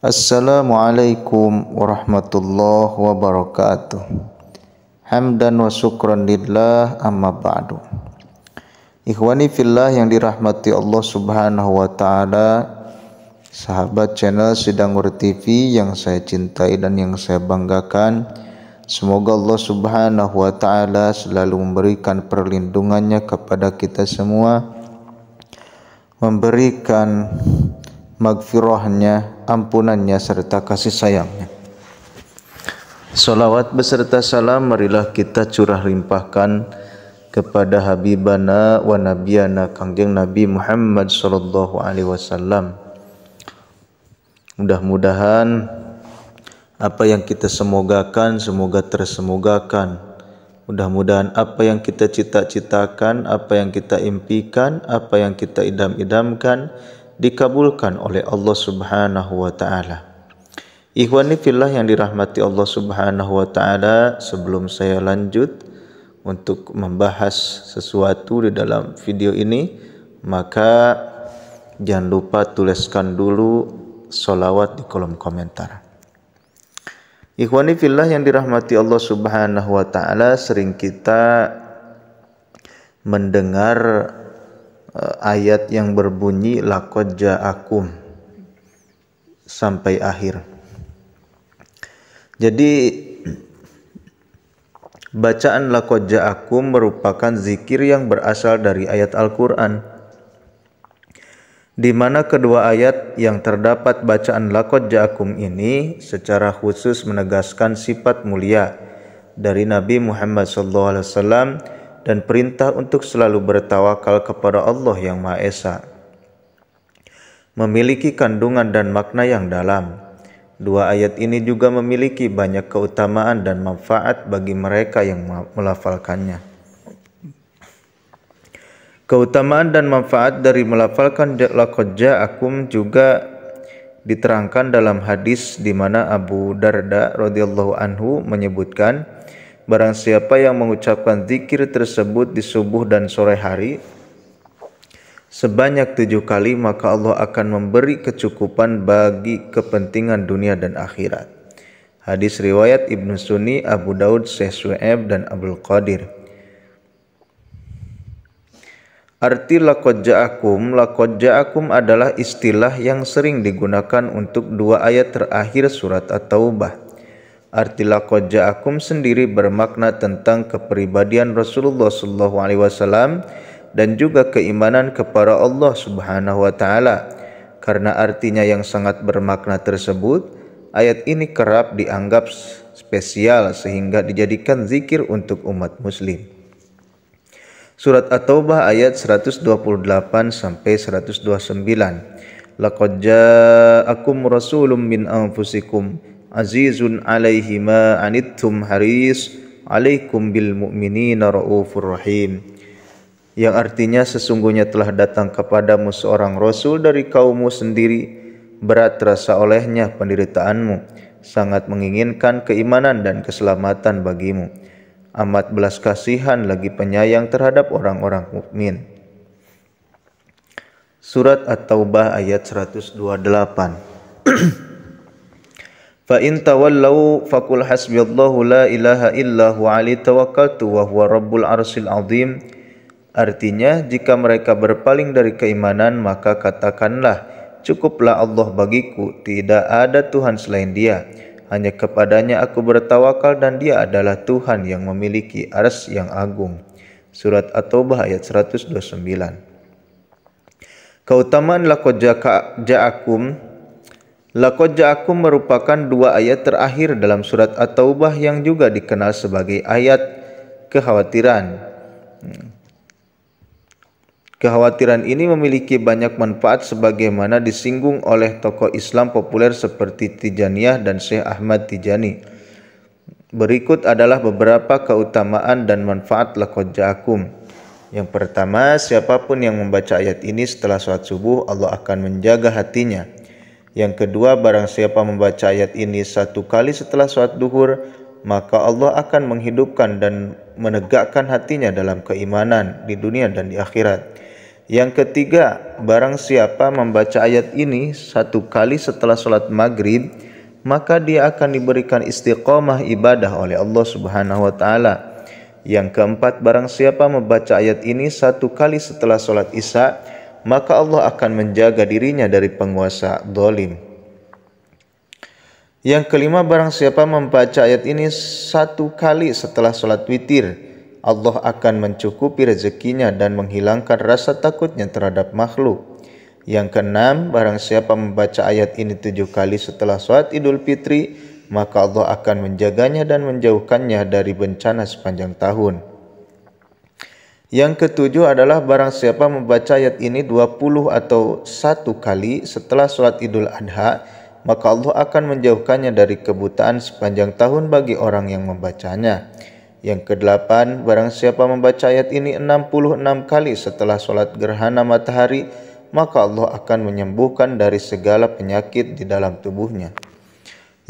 Assalamualaikum warahmatullahi wabarakatuh. Hamdan wa syukran lillah, amma ba'du. Ikhwani fillah yang dirahmati Allah Subhanahu wa taala, sahabat channel Sidangur TV yang saya cintai dan yang saya banggakan, semoga Allah Subhanahu wa taala selalu memberikan perlindungannya kepada kita semua, memberikan maghfirahnya, ampunannya serta kasih sayangnya. Salawat beserta salam marilah kita curah limpahkan kepada habibana wa nabiyana Kangjeng Nabi Muhammad sallallahu alaihi wasallam. Mudah-mudahan apa yang kita semogakan semoga tersemogakan. Mudah-mudahan apa yang kita cita-citakan, apa yang kita impikan, apa yang kita idam-idamkan dikabulkan oleh Allah Subhanahu wa taala. Ikhwani fillah yang dirahmati Allah Subhanahu wa taala, sebelum saya lanjut untuk membahas sesuatu di dalam video ini, maka jangan lupa tuliskan dulu sholawat di kolom komentar. Ikhwani fillah yang dirahmati Allah Subhanahu wa taala, sering kita mendengar ayat yang berbunyi laqad ja'akum sampai akhir. Jadi bacaan laqad ja'akum merupakan zikir yang berasal dari ayat Al-Qur'an, di mana kedua ayat yang terdapat bacaan laqad ja'akum ini secara khusus menegaskan sifat mulia dari Nabi Muhammad SAW dan perintah untuk selalu bertawakal kepada Allah yang Maha Esa. Memiliki kandungan dan makna yang dalam. Dua ayat ini juga memiliki banyak keutamaan dan manfaat bagi mereka yang melafalkannya. Keutamaan dan manfaat dari melafalkan laqad ja'akum juga diterangkan dalam hadis di mana Abu Darda radhiyallahu anhu menyebutkan, barang siapa yang mengucapkan zikir tersebut di subuh dan sore hari sebanyak 7 kali, maka Allah akan memberi kecukupan bagi kepentingan dunia dan akhirat. Hadis riwayat Ibnu Sunni, Abu Daud, Syekh Su'aib dan Abdul Qadir. Arti laqad ja'akum adalah istilah yang sering digunakan untuk dua ayat terakhir surat At-Taubah. Arti laqad ja'akum sendiri bermakna tentang kepribadian Rasulullah SAW dan juga keimanan kepada Allah Subhanahu wa taala. Karena artinya yang sangat bermakna tersebut, ayat ini kerap dianggap spesial sehingga dijadikan zikir untuk umat muslim. Surat At-Taubah ayat 128 sampai 129. Laqad ja'akum rasulun min anfusikum azizun alaihi ma anittum haris alaikum bil mu'minina raufur rahim, yang artinya sesungguhnya telah datang kepadamu seorang rasul dari kaummu sendiri, berat terasa olehnya penderitaanmu, sangat menginginkan keimanan dan keselamatan bagimu, amat belas kasihan lagi penyayang terhadap orang-orang mukmin. Surat At-Taubah ayat 128. Fa in tawallau faqul hasbiyallahu la ilaha illa huwa alaihi tawakkaltu wa huwa rabbul arsyil azim. Artinya, jika mereka berpaling dari keimanan, maka katakanlah, cukuplah Allah bagiku, tidak ada Tuhan selain Dia. Hanya kepadanya aku bertawakal dan Dia adalah Tuhan yang memiliki arsy yang agung. Surat At-Taubah ayat 129. Keutamaan laqad ja'akum merupakan dua ayat terakhir dalam surat At-Taubah yang juga dikenal sebagai ayat kekhawatiran. Kekhawatiran ini memiliki banyak manfaat sebagaimana disinggung oleh tokoh Islam populer seperti Tijaniyah dan Syekh Ahmad Tijani. Berikut adalah beberapa keutamaan dan manfaat laqad ja'akum. Yang pertama, siapapun yang membaca ayat ini setelah sholat subuh, Allah akan menjaga hatinya. Yang kedua, barang siapa membaca ayat ini 1 kali setelah sholat duhur, maka Allah akan menghidupkan dan menegakkan hatinya dalam keimanan di dunia dan di akhirat. Yang ketiga, barang siapa membaca ayat ini 1 kali setelah sholat maghrib, maka dia akan diberikan istiqomah ibadah oleh Allah Subhanahu wa Ta'ala. Yang keempat, barang siapa membaca ayat ini 1 kali setelah sholat isya, maka Allah akan menjaga dirinya dari penguasa zalim. Yang kelima, barang siapa membaca ayat ini 1 kali setelah sholat witir, Allah akan mencukupi rezekinya dan menghilangkan rasa takutnya terhadap makhluk. Yang keenam, barang siapa membaca ayat ini 7 kali setelah sholat Idul Fitri, maka Allah akan menjaganya dan menjauhkannya dari bencana sepanjang tahun. Yang ketujuh adalah barang siapa membaca ayat ini 20 atau 1 kali setelah sholat Idul Adha, maka Allah akan menjauhkannya dari kebutaan sepanjang tahun bagi orang yang membacanya. Yang kedelapan, barang siapa membaca ayat ini 66 kali setelah sholat gerhana matahari, maka Allah akan menyembuhkan dari segala penyakit di dalam tubuhnya.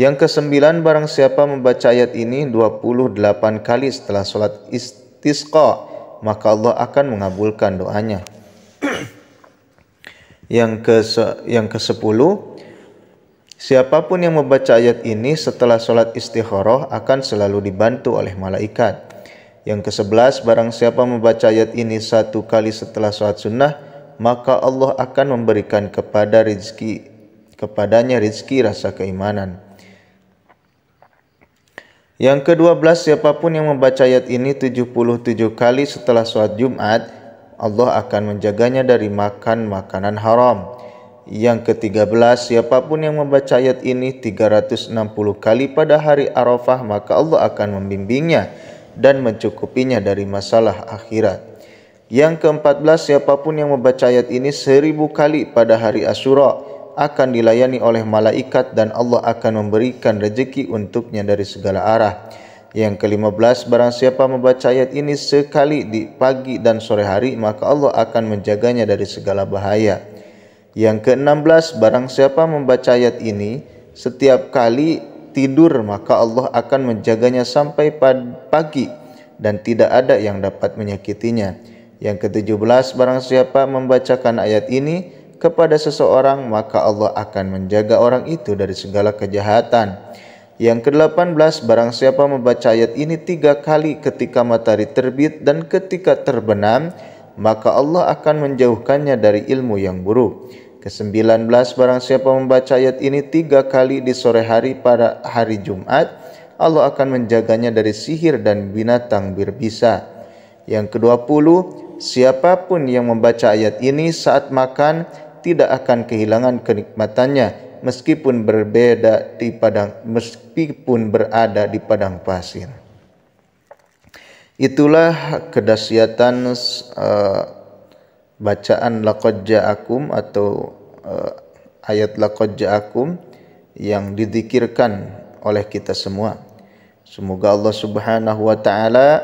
Yang kesembilan, barang siapa membaca ayat ini 28 kali setelah sholat istisqa, maka Allah akan mengabulkan doanya. Yang ke-10, siapapun yang membaca ayat ini setelah sholat istikharah akan selalu dibantu oleh malaikat. Yang ke-11, barang siapa membaca ayat ini 1 kali setelah sholat sunnah, maka Allah akan memberikan kepadanya rizki rasa keimanan. Yang ke-12, siapapun yang membaca ayat ini 77 kali setelah sholat Jumat, Allah akan menjaganya dari makan makanan haram. Yang ke-13, siapapun yang membaca ayat ini 360 kali pada hari Arafah, maka Allah akan membimbingnya dan mencukupinya dari masalah akhirat. Yang ke-14, siapapun yang membaca ayat ini 1000 kali pada hari Asyura, akan dilayani oleh malaikat dan Allah akan memberikan rezeki untuknya dari segala arah. Yang ke-15, barang siapa membaca ayat ini sekali di pagi dan sore hari, maka Allah akan menjaganya dari segala bahaya. Yang ke-16, barang siapa membaca ayat ini setiap kali tidur, maka Allah akan menjaganya sampai pagi dan tidak ada yang dapat menyakitinya. Yang ke-17, barang siapa membacakan ayat ini kepada seseorang, maka Allah akan menjaga orang itu dari segala kejahatan. Yang ke-18, barang siapa membaca ayat ini 3 kali ketika matahari terbit dan ketika terbenam, maka Allah akan menjauhkannya dari ilmu yang buruk. Ke-19, barang siapa membaca ayat ini 3 kali di sore hari pada hari Jumat, Allah akan menjaganya dari sihir dan binatang berbisa. Yang ke-20, siapapun yang membaca ayat ini saat makan tidak akan kehilangan kenikmatannya meskipun berada di padang pasir. Itulah kedahsyatan bacaan laqad ja'akum atau ayat laqad ja'akum yang dizikirkan oleh kita semua. Semoga Allah Subhanahu wa Ta'ala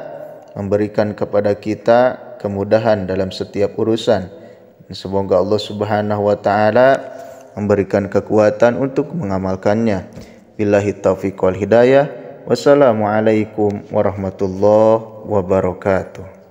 memberikan kepada kita kemudahan dalam setiap urusan. Dan semoga Allah Subhanahu wa Ta'ala memberikan kekuatan untuk mengamalkannya. Billahi taufiq wal hidayah. Wassalamualaikum warahmatullahi wabarakatuh.